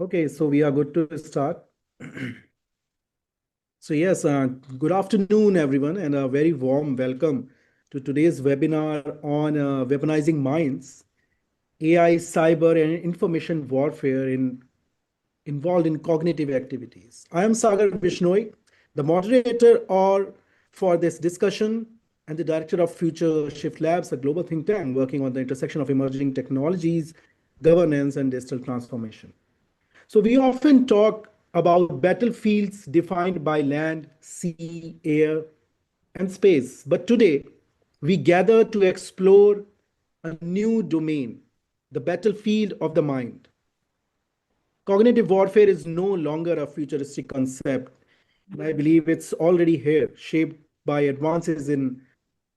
Okay, so we are good to start. So yes, good afternoon, everyone, and a very warm welcome to today's webinar on weaponizing minds, AI, cyber, and information warfare involved in cognitive activities. I am Sagar Bishnoi, the moderator or for this discussion and the director of Future Shift Labs, a global think tank working on the intersection of emerging technologies, governance, and digital transformation. So we often talk about battlefields defined by land, sea, air, and space. But today, we gather to explore a new domain, the battlefield of the mind. Cognitive warfare is no longer a futuristic concept, and I believe it's already here, shaped by advances in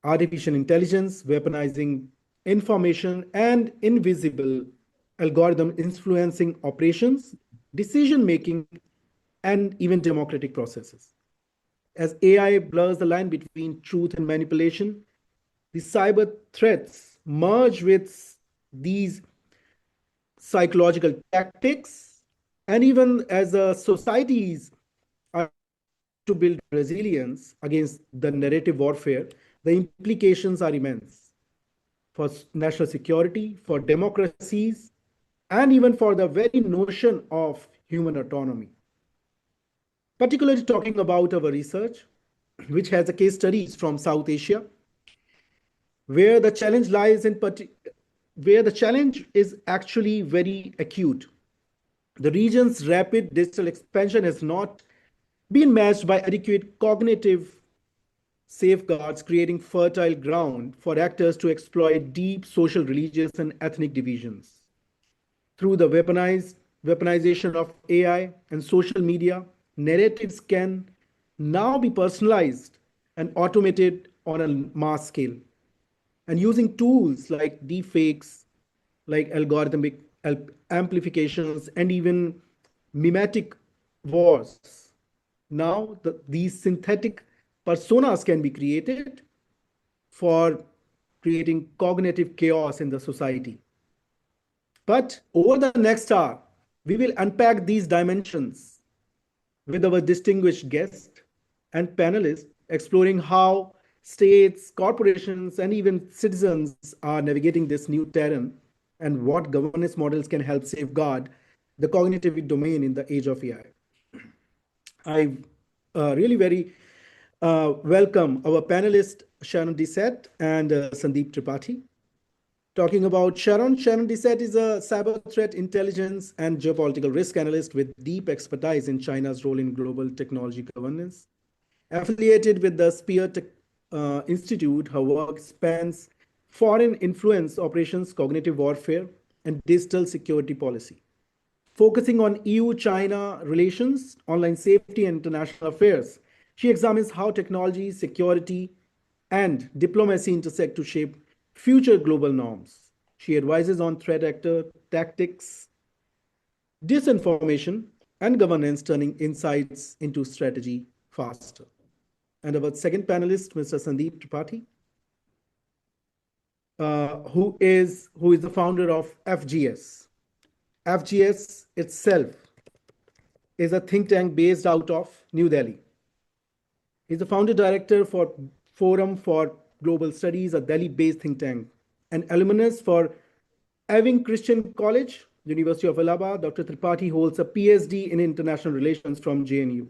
artificial intelligence, weaponizing information, and invisible algorithm influencing operations, decision making, and even democratic processes. As AI blurs the line between truth and manipulation, the cyber threats merge with these psychological tactics, and even as societies are to build resilience against the narrative warfare, the implications are immense for national security, for democracies, and even for the very notion of human autonomy. Particularly talking about our research, which has a case studies from South Asia, where the challenge lies in where the challenge is actually very acute. The region's rapid digital expansion has not been matched by adequate cognitive safeguards, creating fertile ground for actors to exploit deep social, religious, and ethnic divisions. Through the weaponization of AI and social media, narratives can now be personalized and automated on a mass scale. And using tools like deepfakes, like algorithmic amplifications, and even mimetic wars, now these synthetic personas can be created for creating cognitive chaos in the society. But over the next hour, we will unpack these dimensions with our distinguished guest and panelists, exploring how states, corporations, and even citizens are navigating this new terrain and what governance models can help safeguard the cognitive domain in the age of AI. I really very welcome our panelists, Sharon De Cet and Sandeep Tripathi. Talking about Sharon, Sharon De Cet is a cyber threat intelligence and geopolitical risk analyst with deep expertise in China's role in global technology governance. Affiliated with the Institute, her work spans foreign influence operations, cognitive warfare, and digital security policy. Focusing on EU-China relations, online safety, and international affairs, she examines how technology, security, and diplomacy intersect to shape future global norms. She advises on threat actor tactics, disinformation, and governance, turning insights into strategy faster. And our second panelist, Mr. Sandeep Tripathi, who is the founder of FGS. FGS itself is a think tank based out of New Delhi. He's the founder director for Forum for Global Studies, a Delhi-based think tank, an alumnus for Irving Christian College, University of Allahabad. Dr. Tripathi holds a PhD in international relations from JNU.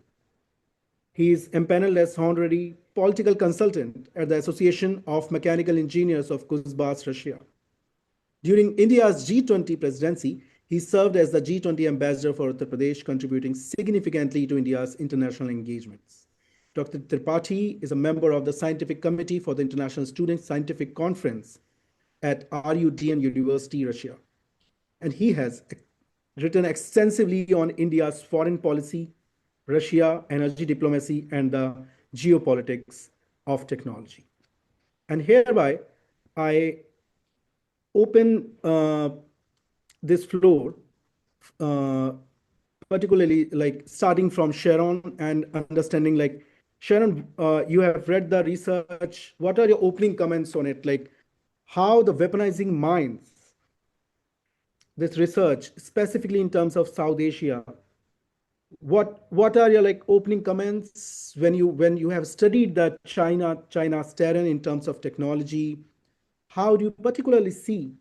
He is empaneled as honorary political consultant at the Association of Mechanical Engineers of 𝘁𝗵𝗲𝗁𝗍, Russia. During India's G20 presidency, he served as the G20 ambassador for Uttar Pradesh, contributing significantly to India's international engagements. Dr. Tripathi is a member of the Scientific Committee for the International Student Scientific Conference at RUDN University, Russia. And he has written extensively on India's foreign policy, Russia, energy diplomacy, and the geopolitics of technology. And hereby, I open this floor, particularly like starting from Sharon and understanding like, Sharon, you have read the research. What are your opening comments on it? Like how the weaponizing minds this research, specifically in terms of South Asia. What are your like opening comments when you have studied the China's terrain in terms of technology? How do you particularly see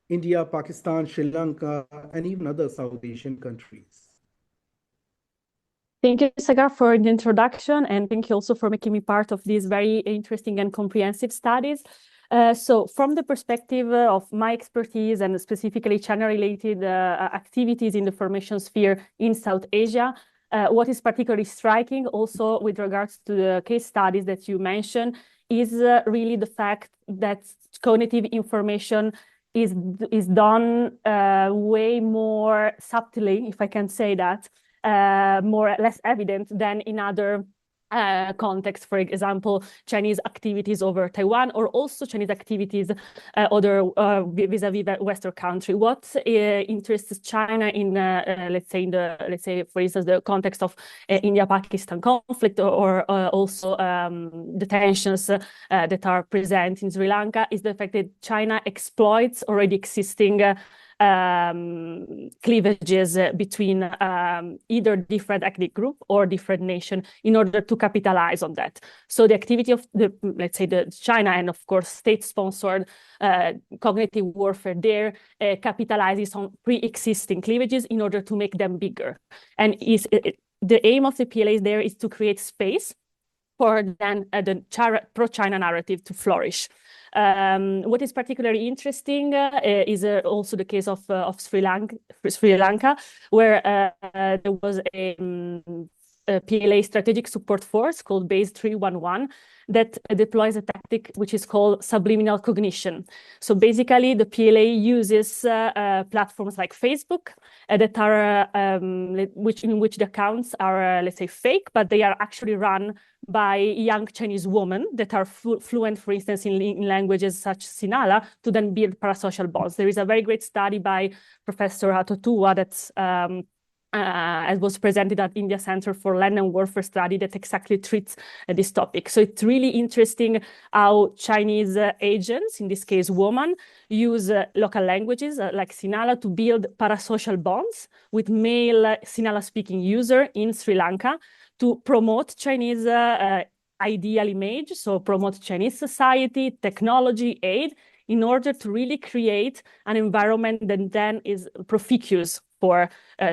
India, Pakistan, Sri Lanka, and even other South Asian countries? Thank you, Sagar, for the introduction, and thank you also for making me part of these very interesting and comprehensive studies. So from the perspective of my expertise and specifically China-related activities in the formation sphere in South Asia, what is particularly striking also with regards to the case studies that you mentioned is really the fact that cognitive information is done way more subtly, if I can say that, more or less evident than in other context, for example, Chinese activities over Taiwan, or also Chinese activities other vis-a-vis Western country. What interests China in, let's say, for instance, the context of India-Pakistan conflict, or also the tensions that are present in Sri Lanka, is the fact that China exploits already existing cleavages between either different ethnic group or different nation in order to capitalize on that. So the activity of let's say the China and of course state-sponsored cognitive warfare there capitalizes on pre-existing cleavages in order to make them bigger. And the aim of the PLAs there is to create space for then the pro-China narrative to flourish. What is particularly interesting is also the case of Sri Lanka, where there was a PLA strategic support force called Base 311 that deploys a tactic which is called subliminal cognition. So basically, the PLA uses platforms like Facebook that are in which the accounts are let's say fake, but they are actually run by young Chinese women that are fluent, for instance, in languages such as Sinhala, to then build parasocial bonds. There is a very great study by Professor Atotua that's as was presented at India Center for Land and Warfare Study that exactly treats this topic. So it's really interesting how Chinese agents, in this case women, use local languages like Sinhala to build parasocial bonds with male Sinhala-speaking user in Sri Lanka to promote Chinese ideal image, so promote Chinese society, technology, aid, in order to really create an environment that then is propitious for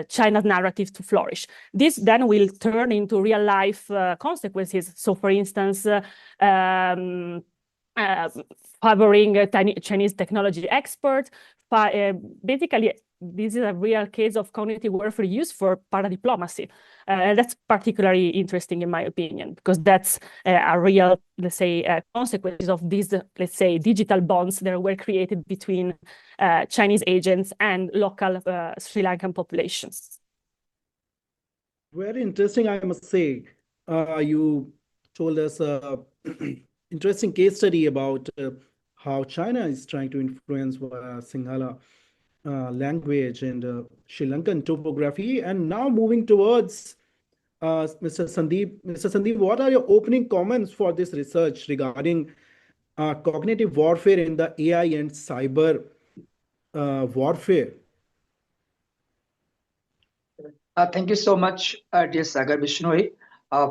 China's narrative to flourish. This then will turn into real life consequences. So for instance, favoring Chinese technology experts, basically, this is a real case of cognitive warfare used for paradiplomacy. That's particularly interesting in my opinion, because that's a real, let's say, consequences of these, let's say, digital bonds that were created between Chinese agents and local Sri Lankan populations. Very interesting, I must say. You told us an interesting case study about how China is trying to influence Sinhala language and Sri Lankan topography. And now moving towards Mr. Sandeep. Mr. Sandeep, what are your opening comments for this research regarding cognitive warfare in the AI and cyber warfare? Thank you so much, dear Sagar Bishnoi,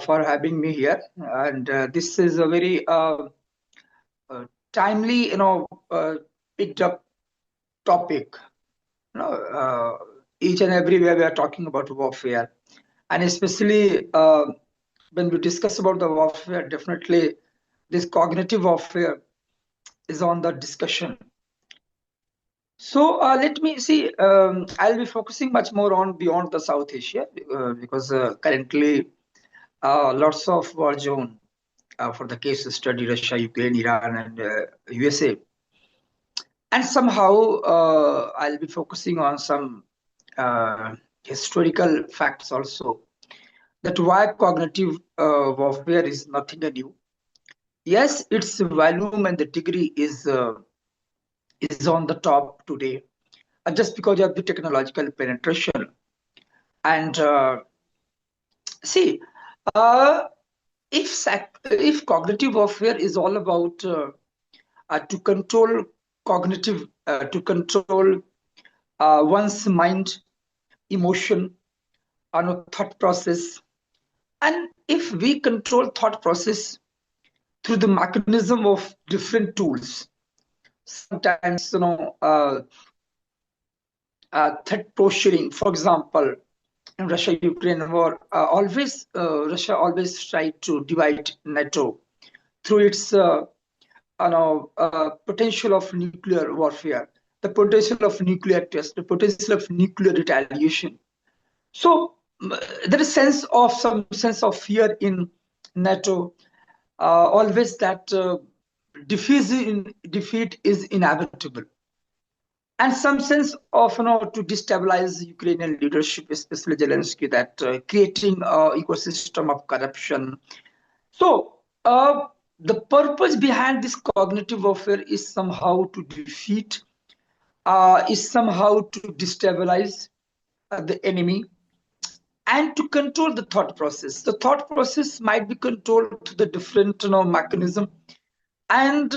for having me here. And this is a very timely, picked up topic. Each and everywhere we are talking about warfare, and especially when we discuss about the warfare, definitely this cognitive warfare is on the discussion. So let me see, I'll be focusing much more on beyond the South Asia because currently lots of war zone for the case study, Russia, Ukraine, Iran, and USA. And somehow I'll be focusing on some historical facts also, that why cognitive warfare is nothing new. Yes, its volume and the degree is on the top today, just because of the technological penetration. And see, if cognitive warfare is all about to control cognitive, to control one's mind, emotion, thought process. And if we control thought process through the mechanism of different tools, sometimes threat posturing, for example, in Russia-Ukraine war, Russia always tried to divide NATO through its potential of nuclear warfare, the potential of nuclear test, the potential of nuclear retaliation. So there is some sense of fear in NATO, always that defeat is inevitable, and some sense of to destabilize Ukrainian leadership, especially Zelensky, that creating an ecosystem of corruption. So the purpose behind this cognitive warfare is somehow to defeat, is somehow to destabilize the enemy, and to control the thought process. The thought process might be controlled through the different mechanism, and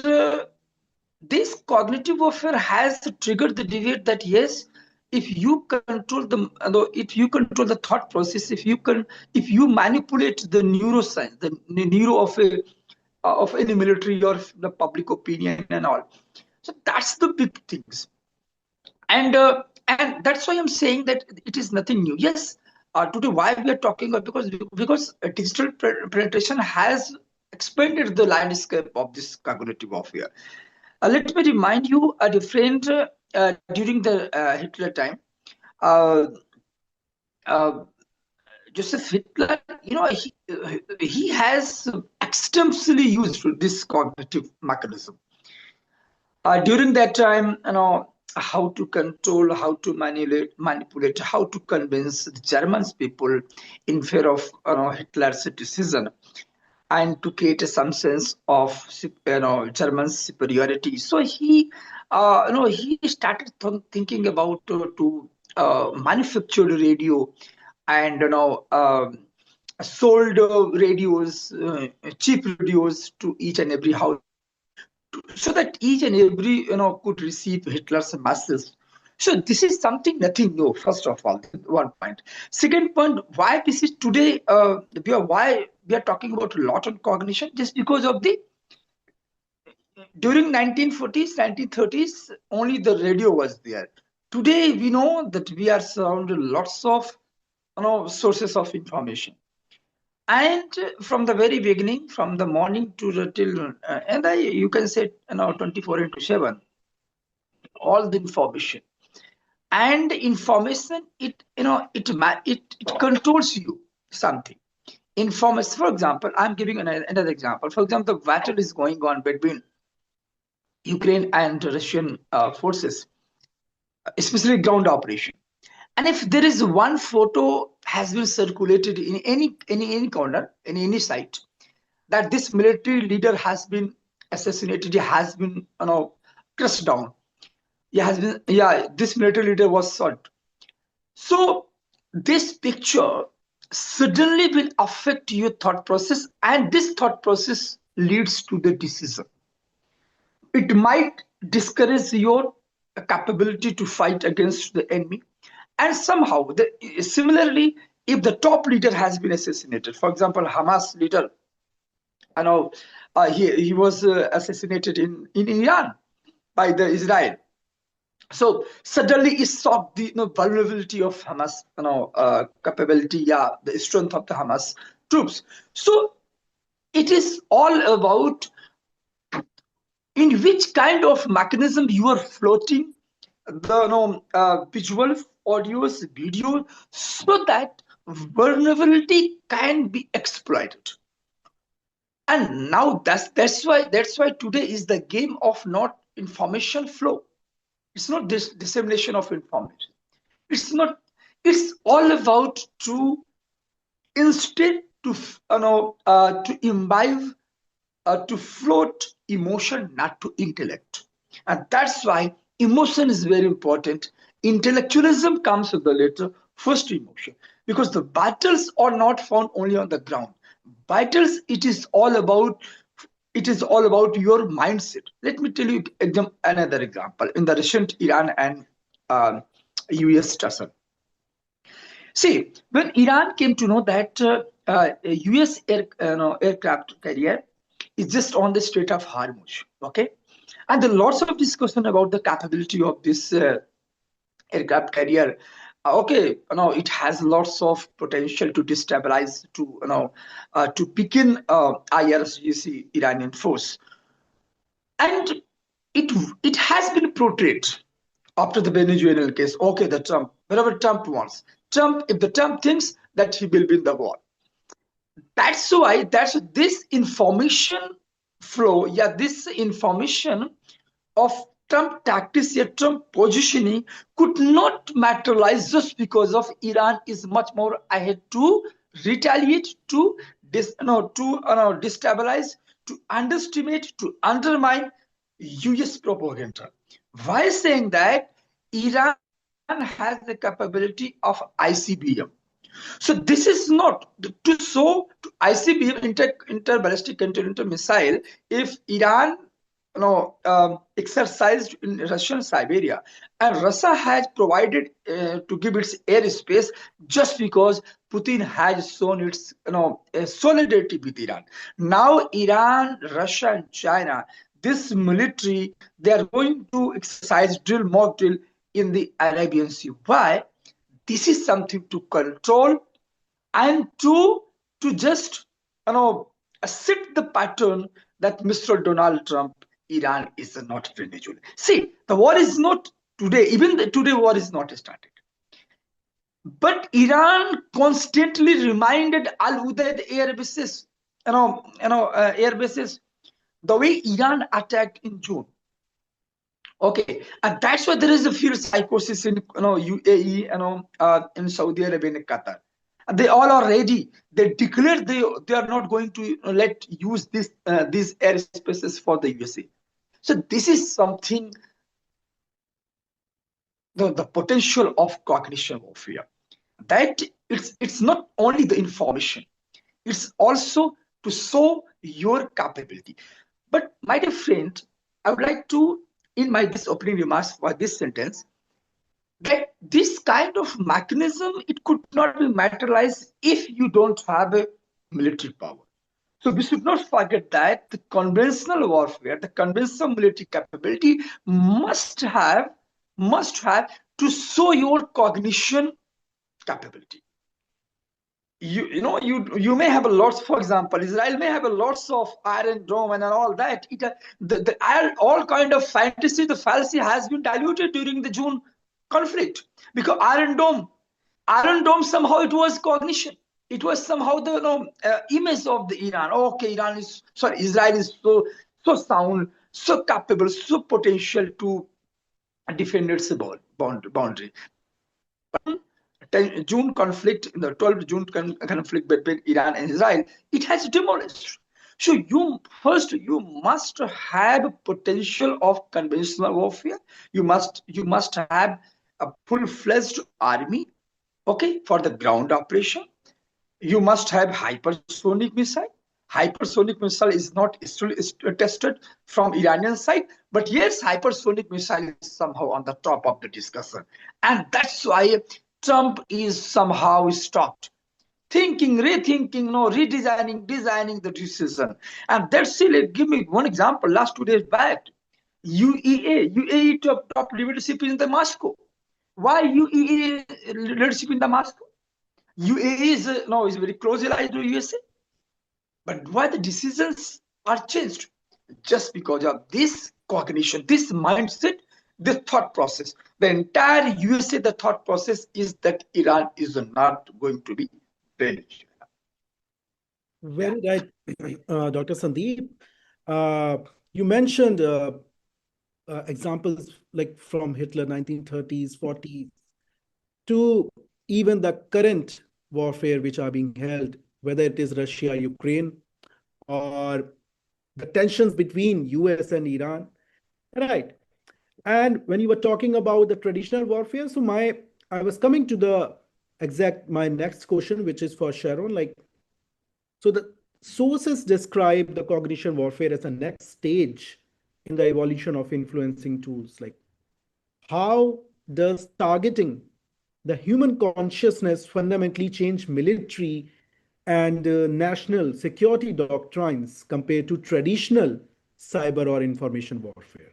this cognitive warfare has triggered the debate that yes, if you control the thought process, if you manipulate the neuroscience, the neuro of any military or the public opinion and all, so that's the big things. And that's why I'm saying that it is nothing new. Yes, today why we are talking about, because digital penetration has expanded the landscape of this cognitive warfare. Let me remind you a different during the Hitler time. Joseph Hitler, he has extensively used this cognitive mechanism. During that time, how to control, how to manipulate, how to convince the German people in favor of Hitler's decision, and to create some sense of German superiority. So he started thinking about to manufacture radio, and sold radios, cheap radios to each and every house, so that each and every could receive Hitler's message. So this is nothing new. First of all, one point. Second point, why this is today? Why we are talking about a lot on cognition? Just because of during 1940s, 1930s, only the radio was there. Today we know that we are surrounded lots of sources of information. And from the very beginning, from the morning to the till, you can say 24/7, all the information. And information, it controls you something. Information, for example, I'm giving another example. For example, the battle is going on between Ukraine and Russian forces, especially ground operation. And if there is one photo has been circulated in any corner, in any site, that this military leader has been assassinated, he has been crushed down, this military leader was shot. So this picture suddenly will affect your thought process, and this thought process leads to the decision. It might discourage your capability to fight against the enemy. And somehow, similarly, if the top leader has been assassinated, for example, Hamas leader, he was assassinated in Iran by the Israel. So suddenly it saw the vulnerability of Hamas, capability, the strength of the Hamas troops. So it is all about in which kind of mechanism you are floating the visuals, audios, video, so that vulnerability can be exploited. And now that's why today is the game of not information flow. It's not this dissemination of information. It's all about to instead to imbibe, to float emotion, not to intellect. And that's why emotion is very important. Intellectualism comes with the later, first emotion, because the battles are not found only on the ground. Battles, it is all about your mindset. Let me tell you another example. In the recent Iran and US doesn't. See, when Iran came to know that US aircraft carrier is just on the Strait of Hormuz, okay, and there are lots of discussion about the capability of this aircraft carrier. Okay, it has lots of potential to destabilize, to weaken IRGC Iranian force, and it has been portrayed after the Venezuelan case. Okay, the Trump, whenever Trump wants, if the Trump thinks that he will win the war, that's why this information flow, yeah, this information of Trump tactics, yeah, Trump positioning could not materialize just because of Iran is much more ahead to retaliate, to destabilize, to underestimate, to undermine US propaganda. Why saying that? Iran has the capability of ICBM. So this is not to show to ICBM, interballistic intercontinental missile. If Iran exercised in Russian Siberia, and Russia has provided to give its airspace just because Putin has shown its solidarity with Iran. Now Iran, Russia, and China, this military, they are going to exercise mock drill in the Arabian Sea. Why? This is something to control and to just set the pattern that Mr. Donald Trump, Iran is not Venezuela. See, the war is not today, even today war is not started. But Iran constantly reminded Al Udeid air bases, air bases, the way Iran attacked in June. Okay, and that's why there is a fear psychosis in UAE, in Saudi Arabia and Qatar. And they all are ready. They declared they are not going to let use these airspaces for the USA. So this is something, the potential of cognition warfare. That it's not only the information, it's also to show your capability. But my dear friend, I would like to, in this opening remarks for this sentence, that this kind of mechanism, it could not be materialized if you don't have a military power. So we should not forget that the conventional warfare, the conventional military capability must have to show your cognition capability. You may have a lots, for example, Israel may have a lots of Iron Dome and all that. All kind of fantasy, the fallacy has been diluted during the June conflict, because Iron Dome somehow it was cognition. It was somehow the image of the Iran. Okay, Israel is so sound, so capable, so potential to defend its boundary. June conflict, in the 12th June conflict between Iran and Israel, it has demolished. So you must have potential of conventional warfare. You must have a full-fledged army, okay, for the ground operation. You must have hypersonic missile. Hypersonic missile is not still tested from Iranian side, but yes, hypersonic missile is somehow on the top of the discussion, and that's why Trump is somehow stopped thinking, rethinking, designing the decision. And that's still, give me one example. Last 2 days back, UAE top leadership is in the Moscow. Why UAE leadership in the Moscow? UAE is very closely allied to USA. But why the decisions are changed? Just because of this cognition, this mindset, the thought process. The entire USA, the thought process is that Iran is not going to be Venezuela. Very right, Dr. Sandeep. You mentioned examples like from Hitler, 1930s, 40s, to even the current warfare which are being held, whether it is Russia, Ukraine, or the tensions between US and Iran. Right. And when you were talking about the traditional warfare, so I was coming to my next question, which is for Sharon. So the sources describe the cognition warfare as a next stage in the evolution of influencing tools. Like, how does targeting the human consciousness fundamentally change military and national security doctrines compared to traditional cyber or information warfare?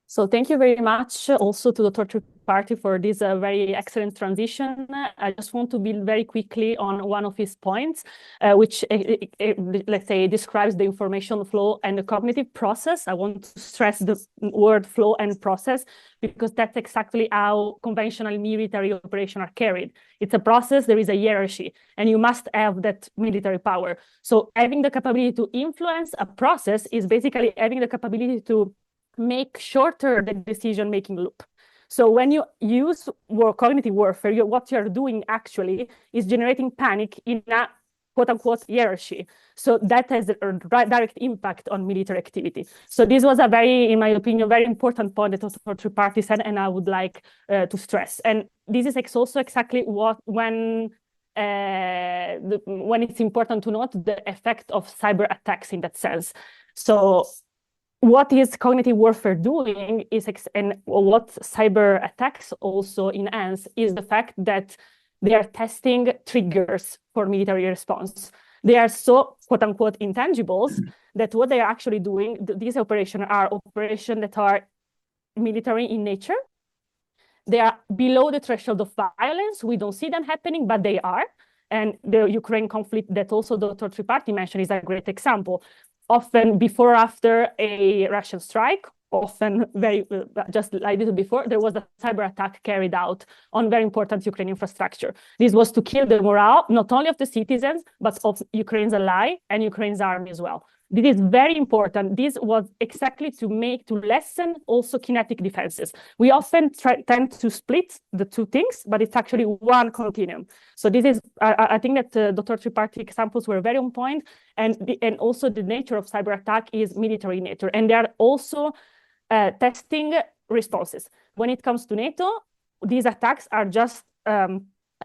So thank you very much also to Dr. Tripathi for this very excellent transition. I just want to build very quickly on one of his points, which, let's say, describes the information flow and the cognitive process. I want to stress the word flow and process, because that's exactly how conventional military operations are carried. It's a process, there is a hierarchy, and you must have that military power. So having the capability to influence a process is basically having the capability to make shorter the decision-making loop. So when you use cognitive warfare, what you're doing actually is generating panic in a quote-unquote hierarchy. So that has a direct impact on military activity. So this was a very, in my opinion, very important point that Dr. Tripathi said, and I would like to stress. And this is also exactly what when it's important to note the effect of cyber attacks in that sense. So what is cognitive warfare doing is, and what cyber attacks also enhance, is the fact that they are testing triggers for military response. They are so quote-unquote intangibles that what they are actually doing, these operations are operations that are military in nature. They are below the threshold of violence. We don't see them happening, but they are. And the Ukraine conflict that also Dr. Tripathi mentioned is a great example. Often before or after a Russian strike, often just like a little before, there was a cyber attack carried out on very important Ukrainian infrastructure. This was to kill the morale, not only of the citizens, but of Ukraine's ally and Ukraine's army as well. This is very important. This was exactly to lessen also kinetic defenses. We often tend to split the two things, but it's actually one continuum. So this is, I think that Dr. Tripathi examples were very on point, and also the nature of cyber attack is military nature, and they are also testing responses. When it comes to NATO, these attacks are just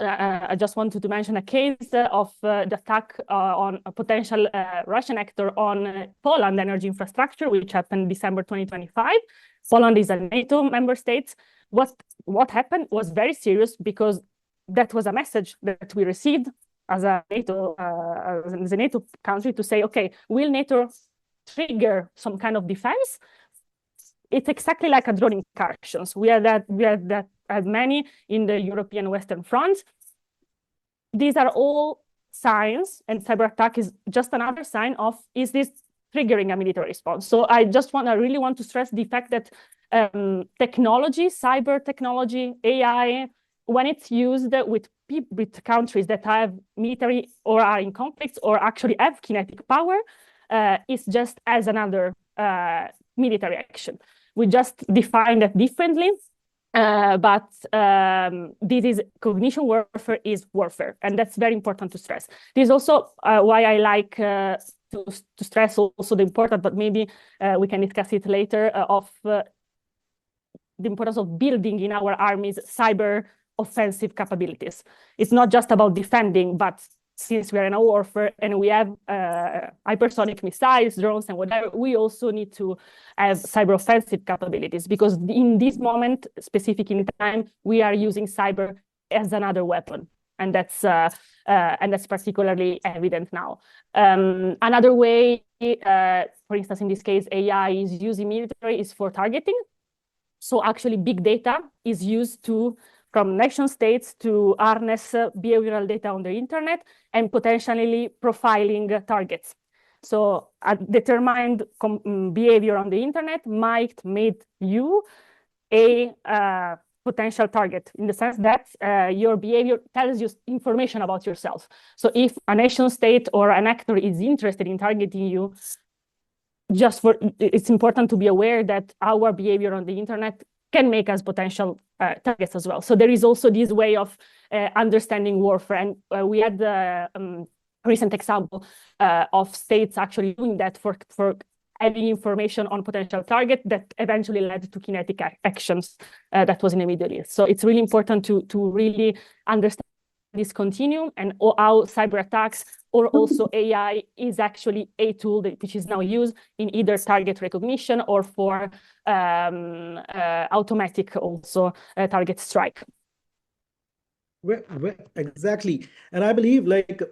I just wanted to mention a case of the attack on a potential Russian actor on Poland energy infrastructure, which happened December 2025. Poland is a NATO member state. What happened was very serious, because that was a message that we received as a NATO country to say, okay, will NATO trigger some kind of defense? It's exactly like a drone incursions. We have that as many in the European Western Front. These are all signs, and cyber attack is just another sign of, is this triggering a military response? So I really want to stress the fact that technology, cyber technology, AI, when it's used with countries that have military or are in conflicts or actually have kinetic power, is just as another military action. We just define that differently, but this is cognition warfare is warfare, and that's very important to stress. This is also why I like to stress also the importance, but maybe we can discuss it later, of the importance of building in our armies cyber offensive capabilities. It's not just about defending, but since we are in a warfare and we have hypersonic missiles, drones, and whatever, we also need to have cyber offensive capabilities, because in this moment, specific in time, we are using cyber as another weapon, and that's particularly evident now. Another way, for instance, in this case, AI is used in military is for targeting. So actually, big data is used from nation states to harness behavioral data on the internet and potentially profiling targets. So a determined behavior on the internet might make you a potential target, in the sense that your behavior tells you information about yourself. So if a nation state or an actor is interested in targeting you, it's important to be aware that our behavior on the internet can make us potential targets as well. So there is also this way of understanding warfare. And we had a recent example of states actually doing that for having information on potential target that eventually led to kinetic actions that was in the Middle East. So it's really important to really understand this continuum, and how cyber attacks or also AI is actually a tool which is now used in either target recognition or for automatic also target strike. Well, exactly. And I believe like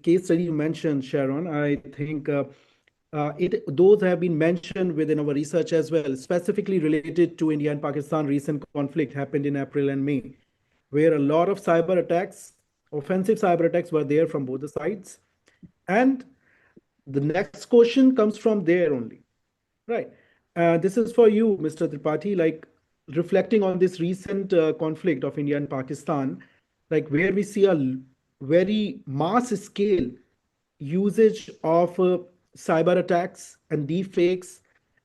case study you mentioned, Sharon, I think those have been mentioned within our research as well, specifically related to India and Pakistan recent conflict happened in April and May, where a lot of cyber attacks, offensive cyber attacks were there from both the sides. And the next question comes from there only, right? This is for you, Mr. Tripathi, like reflecting on this recent conflict of India and Pakistan, like where we see a very mass scale usage of cyber attacks and deepfakes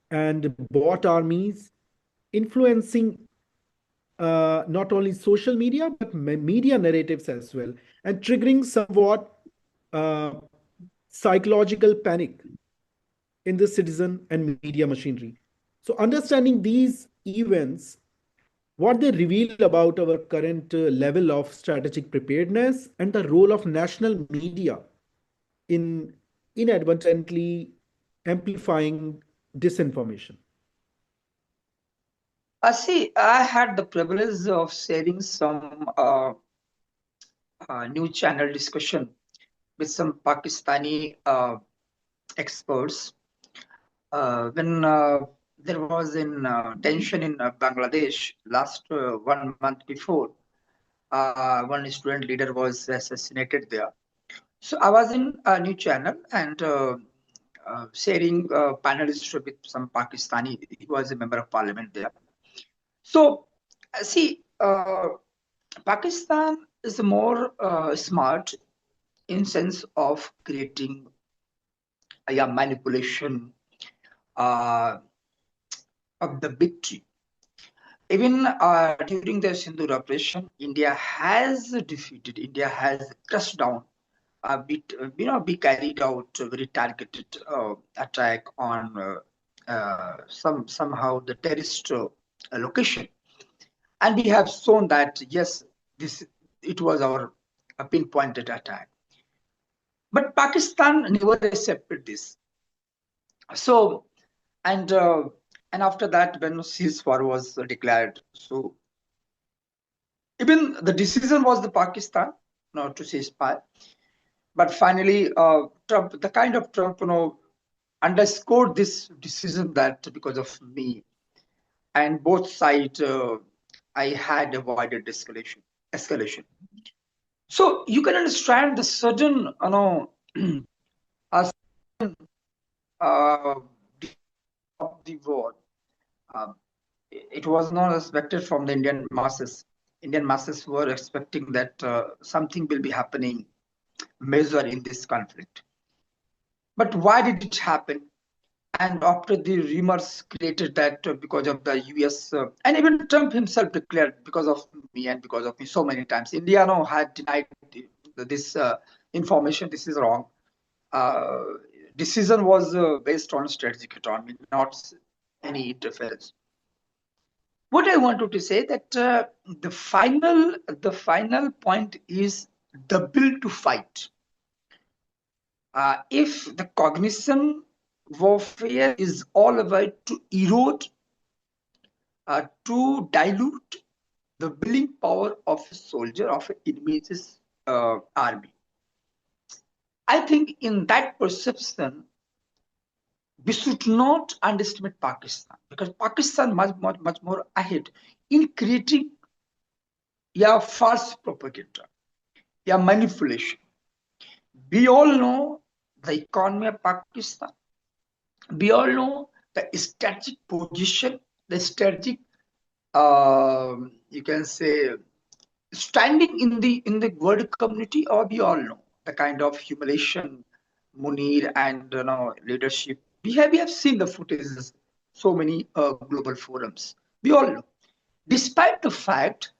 and bot armies influencing not only social media but media narratives as well, and triggering somewhat uh, psychological panic in the citizen and media machinery. So understanding these events, what they reveal about our current level of strategic preparedness and the role of national media in inadvertently amplifying disinformation. See, I had the privilege of sharing some news channel discussion with some Pakistani experts when there was tension in Bangladesh last 1 month before. One student leader was assassinated there. So I was in a new channel and sharing panelists with some Pakistani. He was a member of parliament there. So see, Pakistan is more smart in sense of creating manipulation of the victory. Even during the Sindoor operation, India has defeated, India has crushed down, be carried out a very targeted attack on somehow the terrorist location. And we have shown that, yes, it was our pinpointed attack. But Pakistan never accepted this. So, and after that, when ceasefire was declared, so even the decision was the Pakistan not to ceasefire, but finally, Trump, the kind of Trump, underscored this decision that because of me, and both sides, I had avoided escalation. So you can understand the sudden, of the war. It was not expected from the Indian masses. Indian masses were expecting that something will be happening major in this conflict. But why did it happen? And after the rumors created that because of the US, and even Trump himself declared because of me and because of me so many times, India now had denied this information. This is wrong. Decision was based on strategic autonomy, not any interference. What I wanted to say that the final point is the will to fight. If the cognition warfare is all about to erode, to dilute the willing power of a soldier, of an enemy's army. I think in that perception, we should not underestimate Pakistan, because Pakistan much more ahead in creating false propaganda, manipulation. We all know the economy of Pakistan. We all know the strategic position, the strategic, you can say, standing in the world community. Or we all know the kind of humiliation, Munir and leadership. We have seen the footages, so many global forums. We all know. Despite the fact,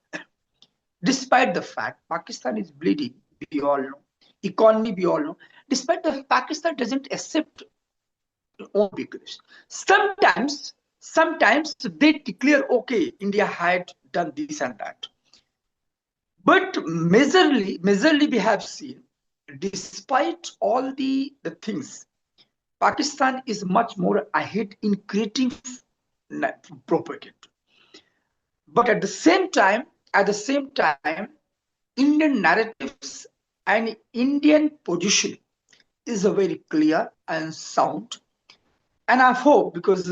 Pakistan is bleeding. We all know. Economy, we all know. Despite the Pakistan doesn't accept own weakness. Sometimes they declare, okay, India had done this and that. But majorly we have seen, despite all the things, Pakistan is much more ahead in creating propaganda. But at the same time, Indian narratives and Indian position is a very clear and sound. And I hope, because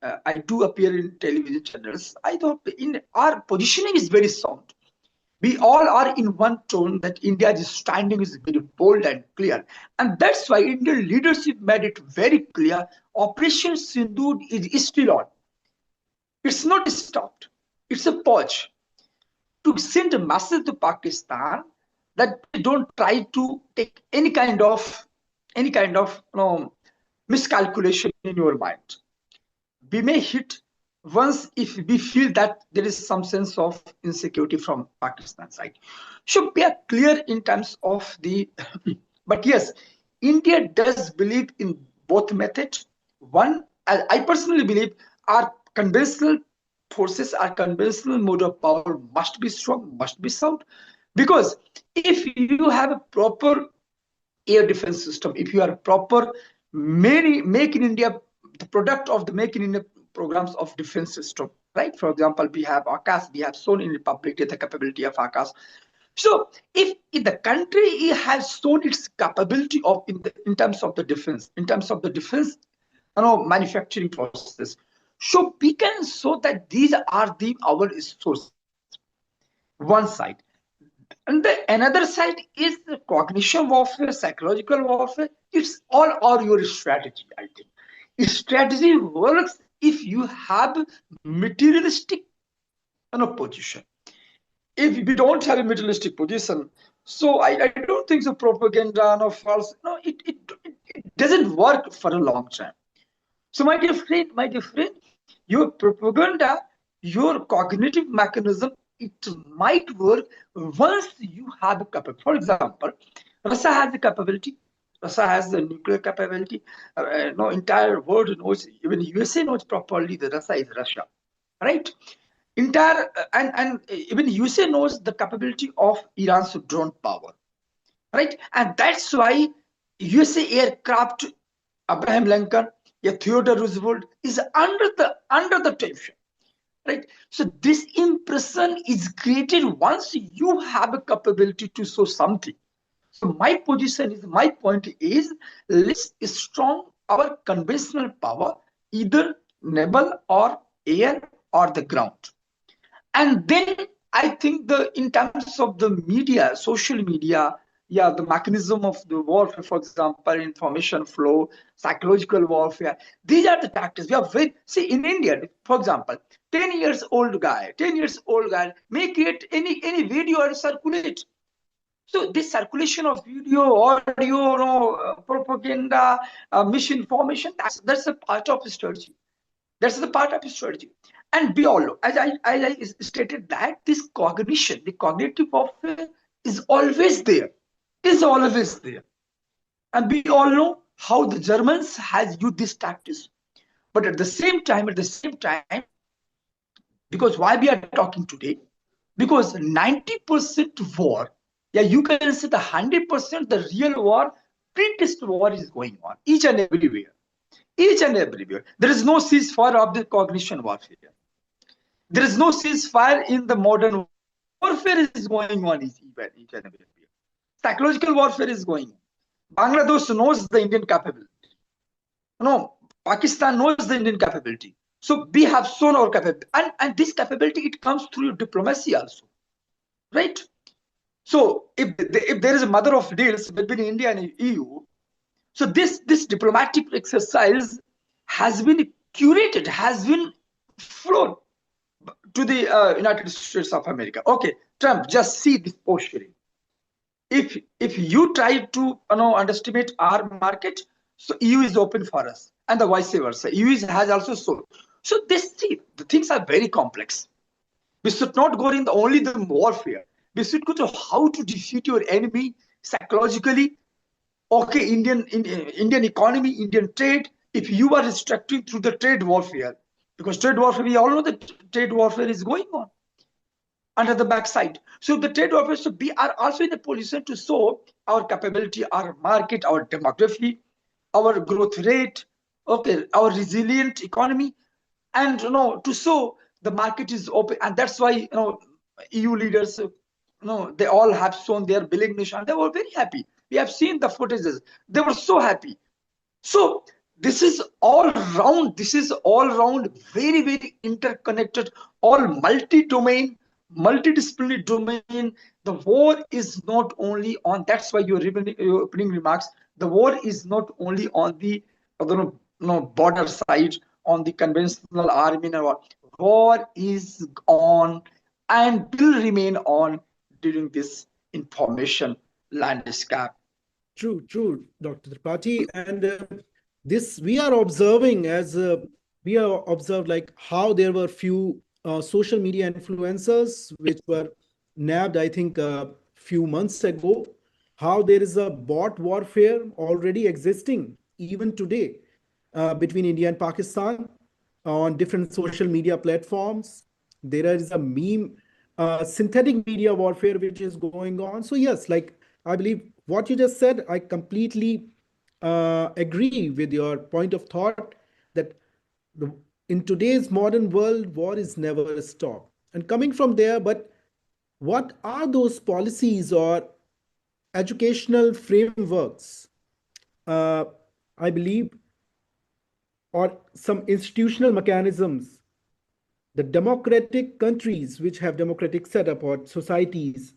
I do appear in television channels, I thought in our positioning is very sound. We all are in one tone that India's standing is very bold and clear. And that's why Indian leadership made it very clear Operation Sindoor is still on. It's not stopped. It's a pause to send a message to Pakistan that they don't try to take any kind of miscalculation in your mind. We may hit once if we feel that there is some sense of insecurity from Pakistan side. So we are clear in terms of the but yes, India does believe in both methods. One, I personally believe our conventional forces, our conventional mode of power must be strong, must be sound. Because if you have a proper air defense system, if you are a proper make in India, the product of the make in India programs of defense system, right? For example, we have Akash, we have shown in Republic Day the capability of Akash. So if the country has shown its capability of in terms of the defense, manufacturing processes, so we can show that these are our sources. One side. And the another side is the cognition warfare, psychological warfare. It's all your strategy, I think. Strategy works if you have materialistic position. If we don't have a materialistic position, so I don't think the propaganda or false, no, it doesn't work for a long time. So my dear friend, your propaganda, your cognitive mechanism, it might work once you have a capability. For example, Russia has the capability. Russia has the nuclear capability. No entire world knows, even USA knows properly that Russia is Russia, right? Entire and even USA knows the capability of Iran's drone power, right? And that's why USA aircraft, Abraham Lincoln, Theodore Roosevelt is under the tension, right? So this impression is created once you have a capability to show something. So my point is, let's strong our conventional power, either naval or air or the ground. And then I think in terms of the media, social media, the mechanism of the warfare, for example, information flow, psychological warfare, these are the tactics. We are see in India, for example, 10 years old guy may create any video and circulate. So this circulation of video, audio, propaganda, misinformation, that's a part of the strategy. That's the part of the strategy. And we all know, as I stated, that this cognition, the cognitive warfare is always there. And we all know how the Germans has used this tactics. But at the same time, because why we are talking today? Because 90% war, you can say the 100% the real war, pretest war is going on each and everywhere. There is no ceasefire of the cognition warfare. There is no ceasefire in the modern warfare is going on each and everywhere. Psychological warfare is going on. Bangladesh knows the Indian capability. No, Pakistan knows the Indian capability. So we have shown our capability. And this capability, it comes through diplomacy also. Right? So if there is a mother of deals between India and EU, so this diplomatic exercise has been curated, has been flown to the United States of America. Okay, Trump, just see this posturing. If you try to underestimate our market, so EU is open for us, and the vice versa. EU has also sold. So the things are very complex. We should not go in only the warfare. We should go to how to defeat your enemy psychologically. Okay, Indian economy, Indian trade. If you are restricting through the trade warfare, because trade warfare, we all know that trade warfare is going on. under the backside. So the trade warfare, so we are also in a position to show our capability, our market, our demography, our growth rate, okay, our resilient economy, and to show the market is open. And that's why EU leaders, they all have shown their willingness, and they were very happy. We have seen the footages. They were so happy. So this is all round, very, very interconnected, all multi-domain, multidisciplinary domain. The war is not only on, that's why your opening remarks, the war is not only on the border side, on the conventional army. War is on and will remain on during this information landscape. True, Dr. Tripathi. And this we are observing we are observed like how there were few social media influencers which were nabbed, I think, a few months ago. How there is a bot warfare already existing even today between India and Pakistan on different social media platforms. There is a meme, synthetic media warfare which is going on. So yes, like I believe what you just said, I completely agree with your point of thought that in today's modern world, war is never a stop. And coming from there, but what are those policies or educational frameworks, I believe, or some institutional mechanisms, the democratic countries which have democratic setup or societies,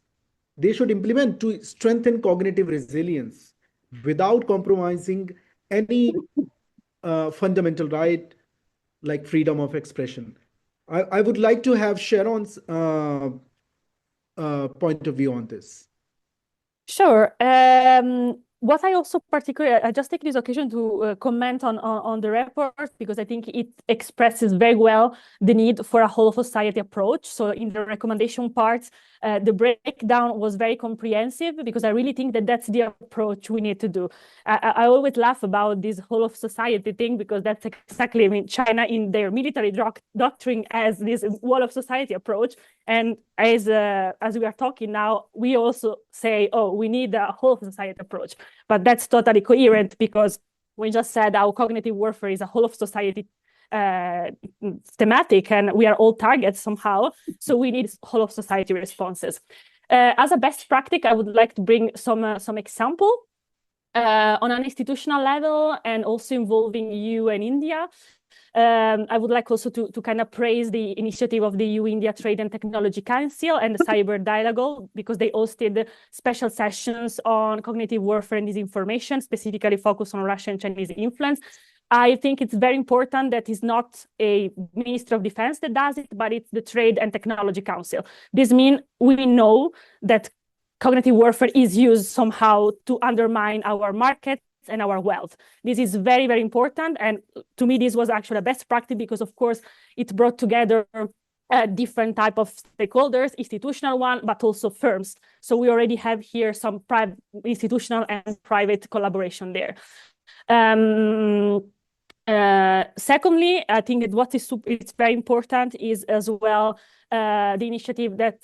they should implement to strengthen cognitive resilience without compromising any fundamental right like freedom of expression. I would like to have Sharon's point of view on this. Sure. What I also particularly, I just take this occasion to comment on the report, because I think it expresses very well the need for a whole of society approach. So in the recommendation part, the breakdown was very comprehensive, because I really think that that's the approach we need to do. I always laugh about this whole of society thing, because that's exactly, I mean, China in their military doctrine has this whole of society approach. And as we are talking now, we also say, oh, we need a whole of society approach. But that's totally coherent, because we just said our cognitive warfare is a whole of society thematic, and we are all targets somehow. So we need whole of society responses. As a best practice, I would like to bring some example on an institutional level, and also involving EU and India. I would like also to kind of praise the initiative of the EU-India Trade and Technology Council and the Cyber Dialogue, because they hosted special sessions on cognitive warfare and disinformation, specifically focused on Russian and Chinese influence. I think it's very important that it's not a Minister of Defense that does it, but it's the Trade and Technology Council. This means we know that cognitive warfare is used somehow to undermine our market and our wealth. This is very, very important. And to me, this was actually a best practice, because of course, it brought together different type of stakeholders, institutional one, but also firms. So we already have here some private, institutional and private collaboration there. Secondly, I think that what is it's very important is as well the initiative that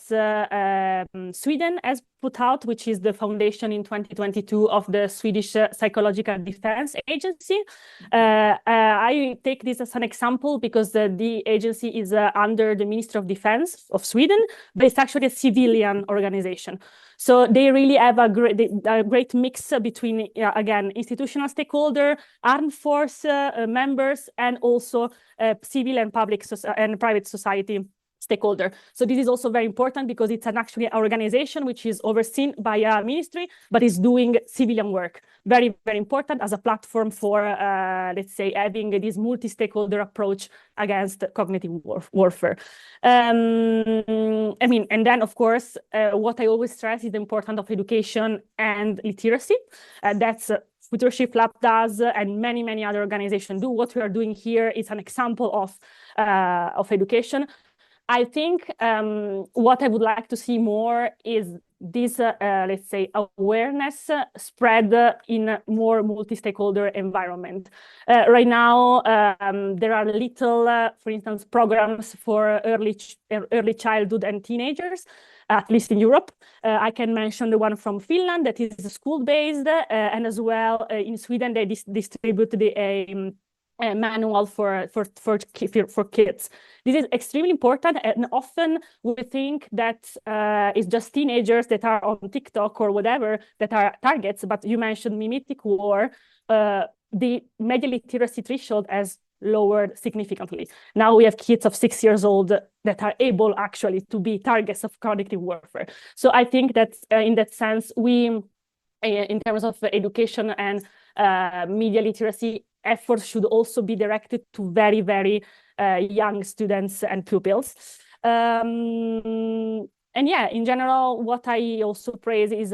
Sweden has put out, which is the foundation in 2022 of the Swedish Psychological Defense Agency. I take this as an example because the agency is under the Ministry of Defense of Sweden, but it's actually a civilian organization. So they really have a great mix between, again, institutional stakeholder, armed force members, and also civil and public and private society stakeholder. So this is also very important because it's actually an organization which is overseen by a ministry, but is doing civilian work. Very, very important as a platform for, let's say, having this multi-stakeholder approach against cognitive warfare. I mean, and then, of course, what I always stress is the importance of education and literacy. That's Futureship Lab does, and many, many other organizations do. What we are doing here is an example of education. I think what I would like to see more is this, let's say, awareness spread in a more multi-stakeholder environment. Right now, there are little, for instance, programs for early childhood and teenagers, at least in Europe. I can mention the one from Finland that is school-based, and as well in Sweden, they distribute a manual for kids. This is extremely important, and often we think that it's just teenagers that are on TikTok or whatever that are targets, but you mentioned mimetic war. The media literacy threshold has lowered significantly. Now we have kids of 6 years old that are able actually to be targets of cognitive warfare. So I think that in that sense, we, in terms of education and media literacy, efforts should also be directed to very, very young students and pupils. And yeah, in general, what I also praise is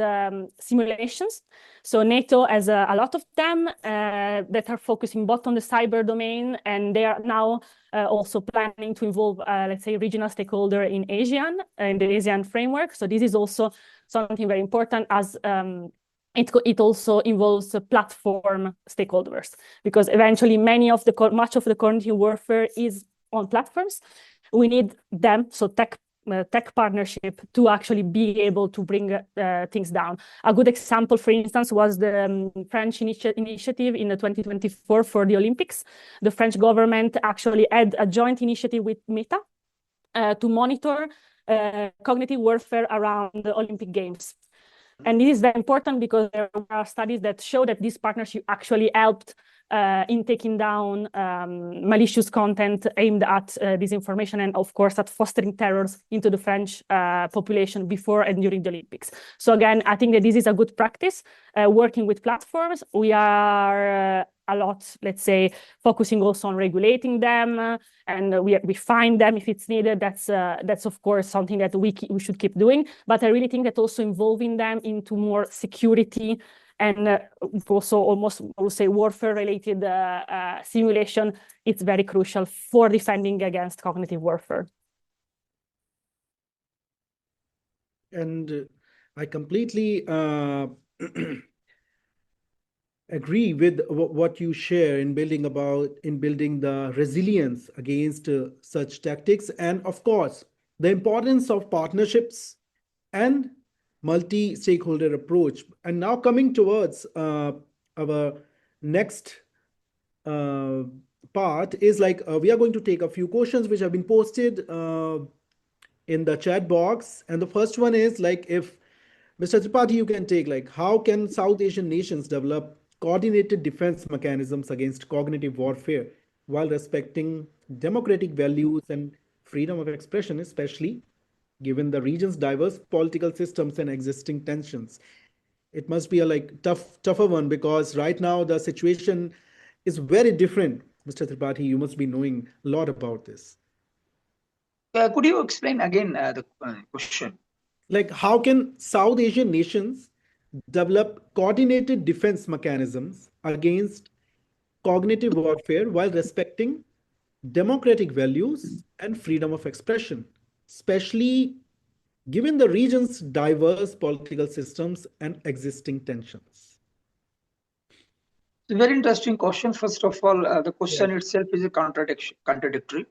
simulations. So NATO has a lot of them that are focusing both on the cyber domain, and they are now also planning to involve, let's say, regional stakeholder in the ASEAN framework. So this is also something very important, as it also involves platform stakeholders, because eventually much of the cognitive warfare is on platforms. We need them, so tech partnership, to actually be able to bring things down. A good example, for instance, was the French initiative in 2024 for the Olympics. The French government actually had a joint initiative with Meta to monitor cognitive warfare around the Olympic Games. And this is very important because there are studies that show that this partnership actually helped in taking down malicious content aimed at disinformation and, of course, at fostering terrors into the French population before and during the Olympics. So again, I think that this is a good practice. Working with platforms, we are a lot, let's say, focusing also on regulating them, and we find them if it's needed. That's of course something that we should keep doing. But I really think that also involving them into more security and also almost, I would say, warfare-related simulation, it's very crucial for defending against cognitive warfare. And I completely agree with what you share in building the resilience against such tactics, and of course the importance of partnerships and multi-stakeholder approach. And now coming towards our next part is like we are going to take a few questions which have been posted in the chat box, and the first one is like, if Mr. Tripathi, you can take, like, how can South Asian nations develop coordinated defense mechanisms against cognitive warfare while respecting democratic values and freedom of expression, especially given the region's diverse political systems and existing tensions? It must be a tougher one, because right now the situation is very different. Mr. Tripathi, you must be knowing a lot about this. Could you explain again the question? Like, how can South Asian nations develop coordinated defense mechanisms against cognitive warfare while respecting democratic values and freedom of expression, especially given the region's diverse political systems and existing tensions? It's a very interesting question. First of all, the question itself is a contradictory.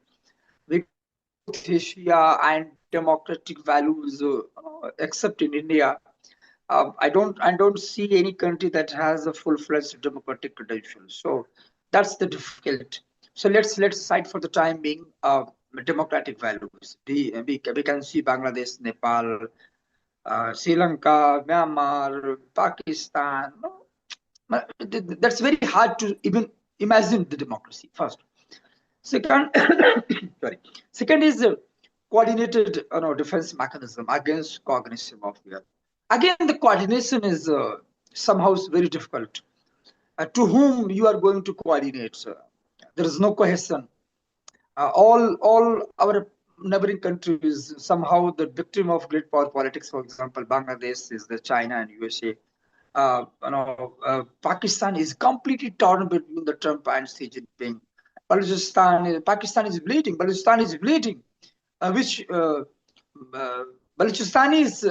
Asia and democratic values, except in India, I don't see any country that has a full-fledged democratic credentials. So that's the difficult. So let's cite for the time being democratic values. We can see Bangladesh, Nepal, Sri Lanka, Myanmar, Pakistan. That's very hard to even imagine the democracy. First. Second, Second is the coordinated defense mechanism against cognitive warfare. Again, the coordination is somehow very difficult. To whom you are going to coordinate? There is no cohesion. All our neighboring countries somehow the victim of great power politics. For example, Bangladesh is the China and USA. Pakistan is completely torn between the Trump and Xi Jinping. Pakistan is bleeding. Balochistan is bleeding. which Balochistan is,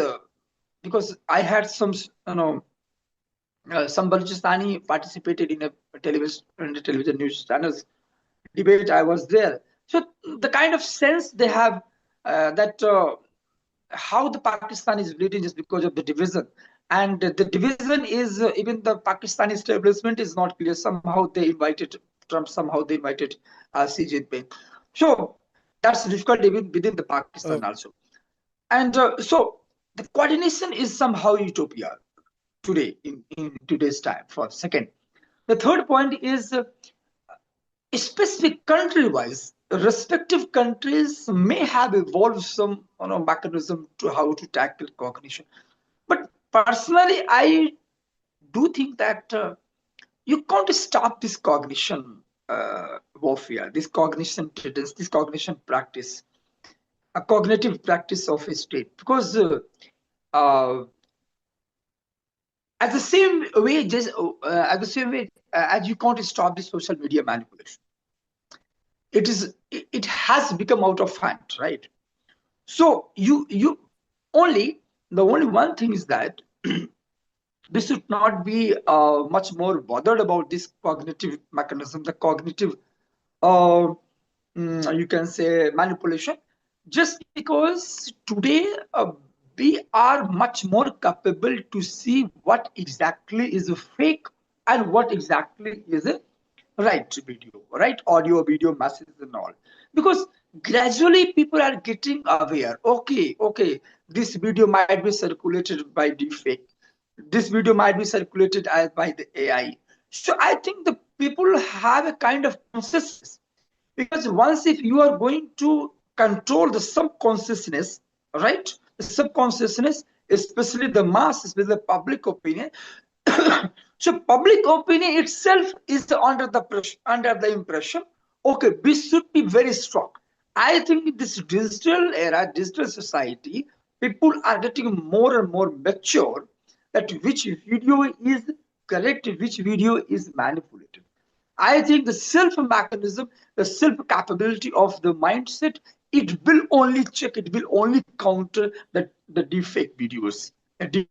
because I had some, some Balochistan participated in a television news channels debate. I was there. So the kind of sense they have that how the Pakistan is bleeding is because of the division. And the division is, even the Pakistani establishment is not clear. Somehow they invited Trump, somehow they invited Xi Jinping. So that's difficult even within the Pakistan also. And so the coordination is somehow utopia today, in today's time, for a second. The third point is specific country-wise, respective countries may have evolved some mechanism to how to tackle cognition. But personally, I do think that you can't stop this cognition warfare, this cognition tendency, this cognition practice, a cognitive practice of a state, because as the same way as you can't stop the social media manipulation, it has become out of hand, right? So the only one thing is that we should not be much more bothered about this cognitive mechanism, the cognitive you can say manipulation, just because today we are much more capable to see what exactly is a fake and what exactly is a right video, right audio, video, messages and all. Because gradually people are getting aware, okay, this video might be circulated by deepfake, this video might be circulated by the AI. So I think the people have a kind of consciousness, because once if you are going to control the subconsciousness, right, the subconsciousness, especially the mass, especially the public opinion, so public opinion itself is under the impression, okay, we should be very strong. I think in this digital era, digital society, people are getting more and more mature that which video is correct, which video is manipulated. I think the self mechanism, the self capability of the mindset, it will only check, it will only counter the deepfake videos, the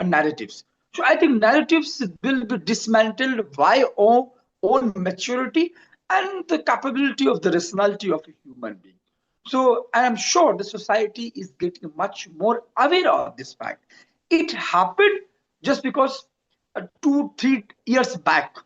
narratives. So I think narratives will be dismantled by own maturity and the capability of the rationality of a human being. So I am sure the society is getting much more aware of this fact. It happened just because 2-3 years back,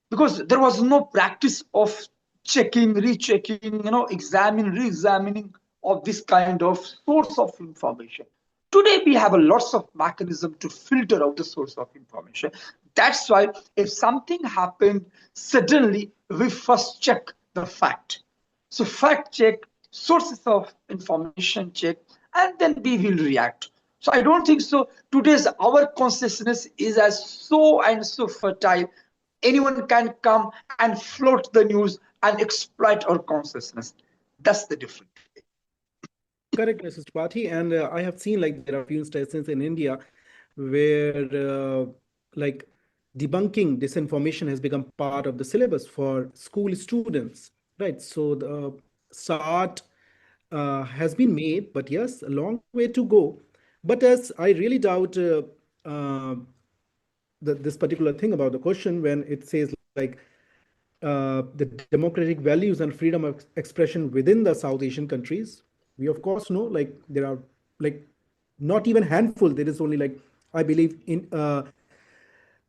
because there was no practice of checking, rechecking, examining, re-examining of this kind of source of information. Today we have a lots of mechanism to filter out the source of information. That's why if something happened suddenly, we first check the fact. So fact check, sources of information check, and then we will react. So I don't think so. Today's our consciousness is as so fertile. Anyone can come and float the news and exploit our consciousness. That's the difference. Correct, Mrs. Tripathi. And I have seen like there are a few instances in India where like debunking disinformation has become part of the syllabus for school students, right? So the start has been made, but yes, a long way to go. But as I really doubt this particular thing about the question when it says like the democratic values and freedom of expression within the South Asian countries. We of course know like there are like not even handful. There is only like I believe in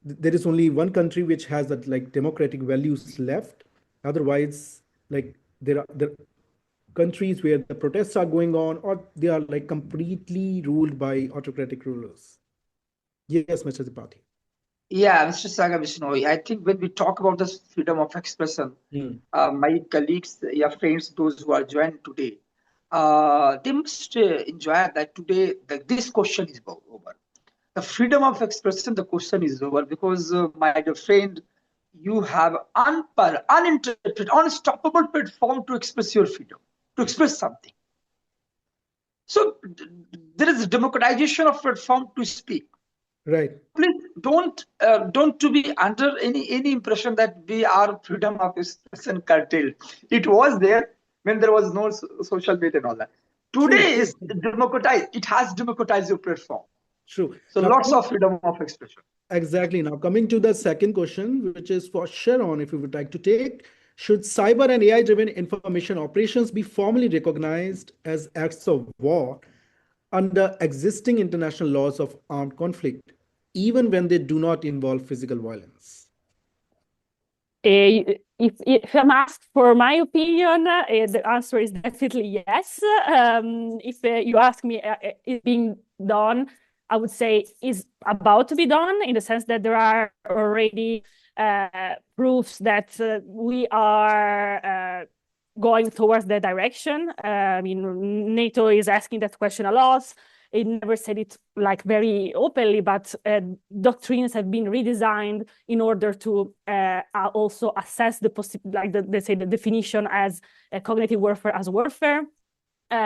there is only one country which has that like democratic values left. Otherwise, like there are countries where the protests are going on or they are like completely ruled by autocratic rulers. Yes, Mr. Tripathi. Yeah, Mr. Saga Vishnoi, I think when we talk about this freedom of expression, my colleagues, friends, those who are joined today, they must enjoy that today this question is over. The freedom of expression, the question is over because, my dear friend, you have uninterrupted, unstoppable platform to express your freedom, to express something. So there is a democratization of platform to speak. Right. Please don't to be under any impression that we are freedom of expression curtailed. It was there, when there was no social media and all that. Today is democratized. It has democratized your platform. True. So now, lots of freedom of expression. Exactly. Now coming to the second question, which is for Sharon, if you would like to take, should cyber and AI-driven information operations be formally recognized as acts of war under existing international laws of armed conflict, even when they do not involve physical violence? If I'm asked for my opinion, the answer is definitely yes. If you ask me, is being done, I would say is about to be done, in the sense that there are already proofs that we are going towards that direction. I mean, NATO is asking that question a lot. It never said it like very openly, but doctrines have been redesigned in order to also assess the let's say the definition as cognitive warfare as warfare.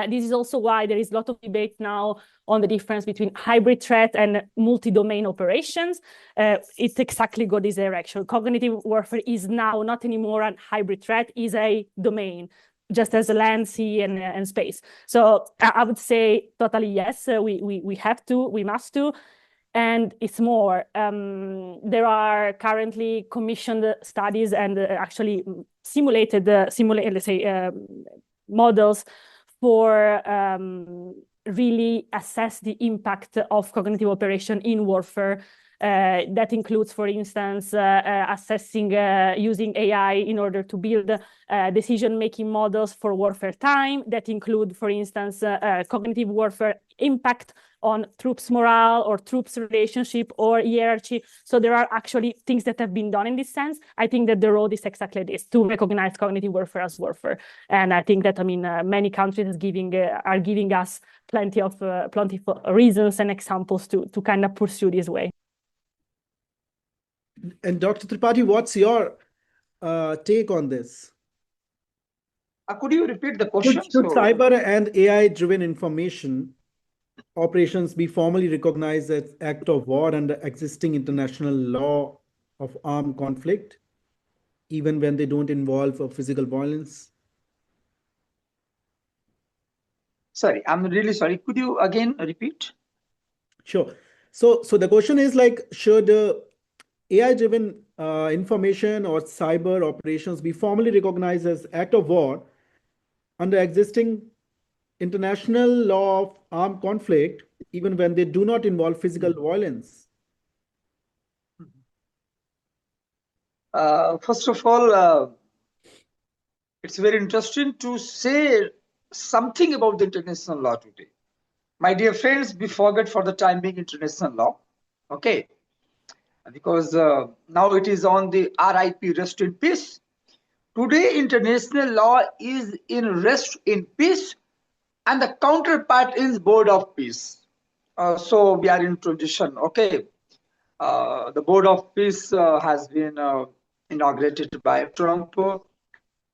This is also why there is a lot of debate now on the difference between hybrid threat and multi-domain operations. It's exactly go this direction. Cognitive warfare is now not anymore a hybrid threat, is a domain, just as land, sea, and space. So I would say totally yes, we have to, we must do. And it's more, there are currently commissioned studies and actually simulated, let's say, models for really assess the impact of cognitive operation in warfare. That includes, for instance, assessing using AI in order to build decision-making models for warfare time. That include, for instance, cognitive warfare impact on troops' morale or troops' relationship or hierarchy. So there are actually things that have been done in this sense. I think that the road is exactly this, to recognize cognitive warfare as warfare. And I think that, I mean, many countries are giving us plenty of reasons and examples to kind of pursue this way. And Dr. Tripathi, what's your take on this? Could you repeat the question? Should cyber and AI-driven information operations be formally recognized as act of war under existing international law of armed conflict, even when they don't involve physical violence? Sorry, I'm really sorry. Could you again repeat? Sure. So the question is like, should AI-driven information or cyber operations be formally recognized as act of war under existing international law of armed conflict, even when they do not involve physical violence? First of all, it's very interesting to say something about the international law today. My dear friends, we forget for the time being international law, okay? Because now it is on the RIP, rest in peace. Today, international law is in rest in peace, and the counterpart is Board of Peace. So we are in transition, okay? The Board of Peace has been inaugurated by Trump.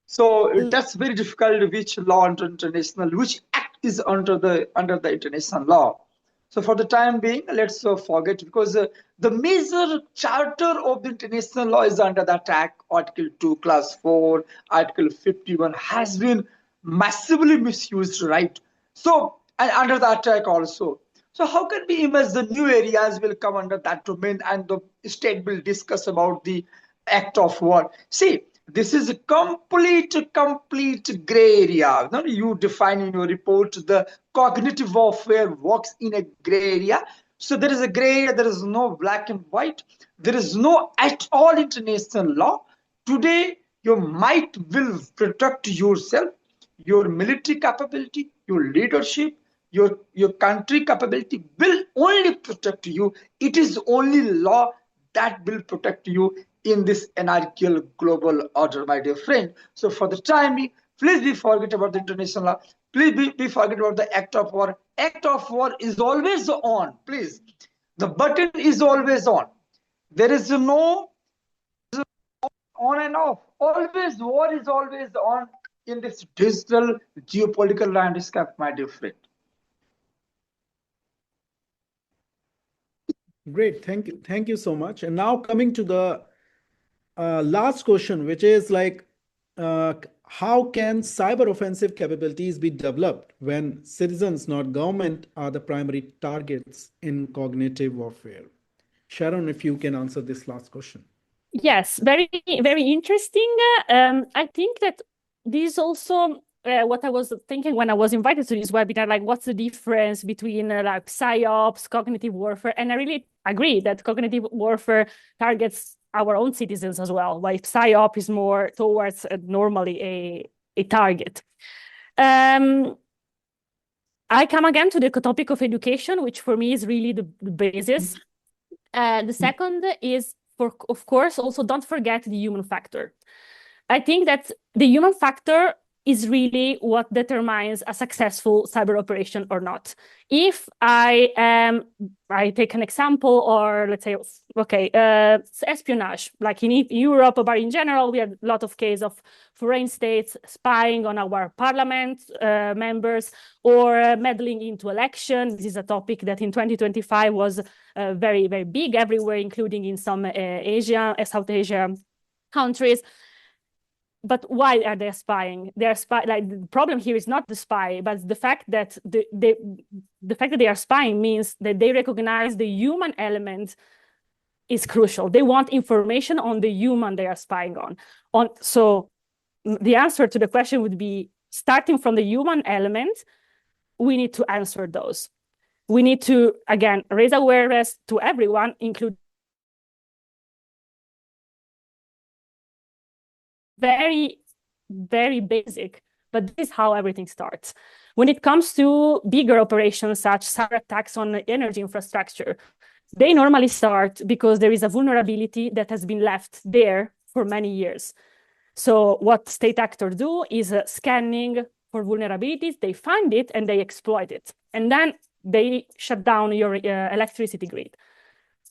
So that's very difficult. Which law under international, which act is under the international law? So for the time being, let's forget, because the major charter of the international law is under the attack. Article 2, Clause 4, Article 51 has been massively misused, right? So, and under the attack also. So how can we imagine the new areas will come under that domain and the state will discuss about the act of war? See, this is a complete gray area. Now, you define in your report the cognitive warfare works in a gray area. So there is a gray area, there is no black and white. There is no at all international law. Today, your might will protect yourself, your military capability, your leadership, your country capability will only protect you. It is only law that will protect you in this anarchical global order, my dear friend. So for the time being, please be forget about the international law. Please be forget about the act of war. Act of war is always on, please. The button is always on. There is no on and off. Always, war is always on in this digital geopolitical landscape, my dear friend. Great, thank you so much. And now coming to the last question, which is like, how can cyber offensive capabilities be developed when citizens, not government, are the primary targets in cognitive warfare? Sharon, if you can answer this last question. Yes, very, very interesting. I think that this also what I was thinking when I was invited to this webinar, like what's the difference between like psyops, cognitive warfare, and I really agree that cognitive warfare targets our own citizens as well, while psyop is more towards normally a target. I come again to the topic of education, which for me is really the basis. The second is, of course, also don't forget the human factor. I think that the human factor is really what determines a successful cyber operation or not. If I take an example, or let's say, okay, espionage, like in Europe, but in general, we have a lot of cases of foreign states spying on our parliament members or meddling into elections. This is a topic that in 2025 was very, very big everywhere, including in some South Asia countries. But why are they spying? They are like the problem here is not the spy, but the fact that the fact that they are spying means that they recognize the human element is crucial. They want information on the human they are spying on. So the answer to the question would be, starting from the human element, we need to answer those. We need to, again, raise awareness to everyone, including very, very basic, but this is how everything starts. When it comes to bigger operations, such cyber attacks on energy infrastructure, they normally start because there is a vulnerability that has been left there for many years. So what state actors do is scanning for vulnerabilities, they find it and they exploit it. And then they shut down your electricity grid.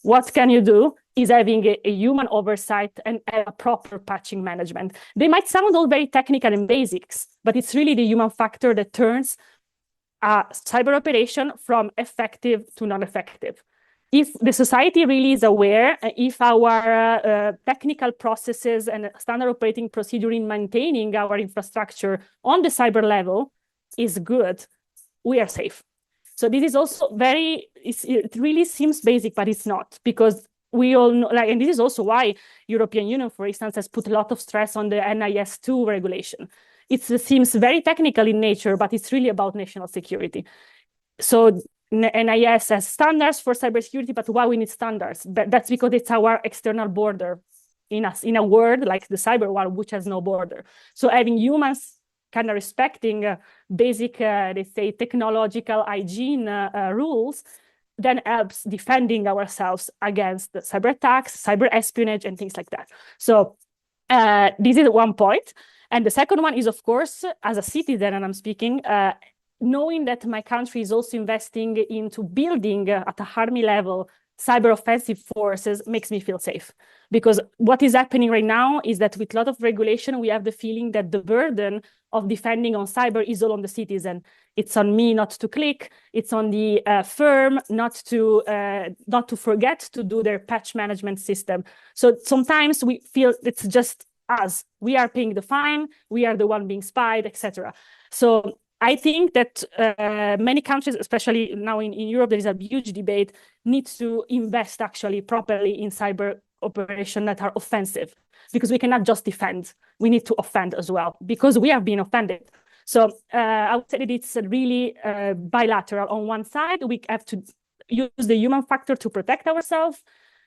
What can you do is having a human oversight and a proper patching management. They might sound all very technical and basics, but it's really the human factor that turns a cyber operation from effective to non-effective. If the society really is aware, if our technical processes and standard operating procedure in maintaining our infrastructure on the cyber level is good, we are safe. So this is also very, it really seems basic, but it's not, because we all know, like, and this is also why European Union, for instance, has put a lot of stress on the NIS2 regulation. It seems very technical in nature, but it's really about national security. So NIS has standards for cybersecurity, but why we need standards? But that's because it's our external border in a world like the cyber one, which has no border. So having humans kind of respecting basic, let's say, technological hygiene rules, then helps defending ourselves against the cyber attacks, cyber espionage, and things like that. So this is one point. And the second one is, of course, as a citizen, and I'm speaking, knowing that my country is also investing into building at a army level cyber offensive forces makes me feel safe. Because what is happening right now is that with a lot of regulation, we have the feeling that the burden of defending on cyber is all on the citizen. It's on me not to click. It's on the firm not to forget to do their patch management system. So sometimes we feel it's just us. We are paying the fine. We are the one being spied, etc. So I think that many countries, especially now in Europe, there is a huge debate, need to invest actually properly in cyber operations that are offensive, because we cannot just defend. We need to offend as well, because we are being offended. So I would say that it's really bilateral. On one side, we have to use the human factor to protect ourselves.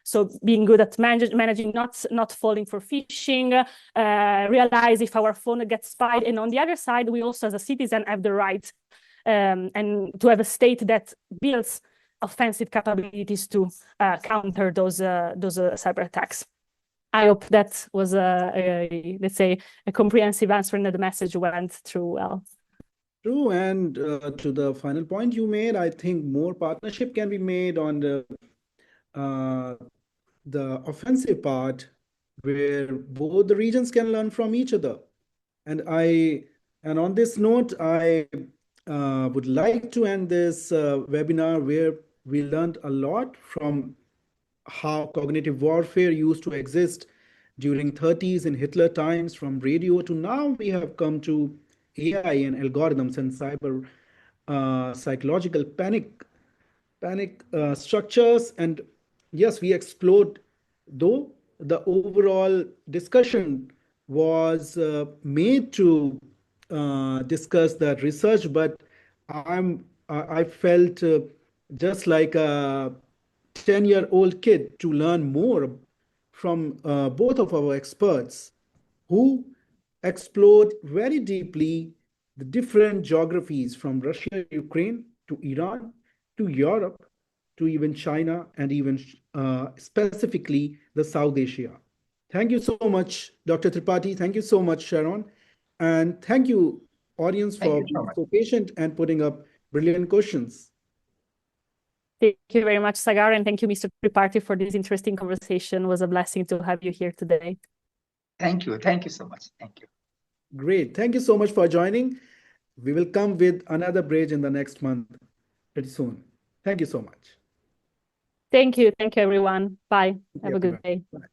So being good at managing, not falling for phishing, realize if our phone gets spied. And on the other side, we also as a citizen have the right and to have a state that builds offensive capabilities to counter those cyber attacks. I hope that was let's say a comprehensive answer and that the message went through well. True, and to the final point you made, I think more partnership can be made on the offensive part, where both the regions can learn from each other. And on this note, I would like to end this webinar, where we learned a lot from how cognitive warfare used to exist during 30s in Hitler times, from radio to now we have come to AI and algorithms and cyber psychological panic structures. And yes, we explored, though the overall discussion was made to discuss that research, but I felt just like a 10-year-old kid to learn more from both of our experts who explored very deeply the different geographies from Russia, Ukraine to Iran to Europe to even China and even specifically the South Asia. Thank you so much, Dr. Tripathi. Thank you so much, Sharon. And thank you, audience, Thank for you so being much. so patient and putting up brilliant questions. Thank you very much, Sagar, and thank you, Mr. Tripathi, for this interesting conversation. It was a blessing to have you here today. Thank you. Thank you so much. Thank you. Great. Thank you so much for joining. We will come with another bridge in the next month pretty soon. Thank you so much. Thank you. Thank you, everyone. Bye. Thank you, Have a good everyone. day. Bye.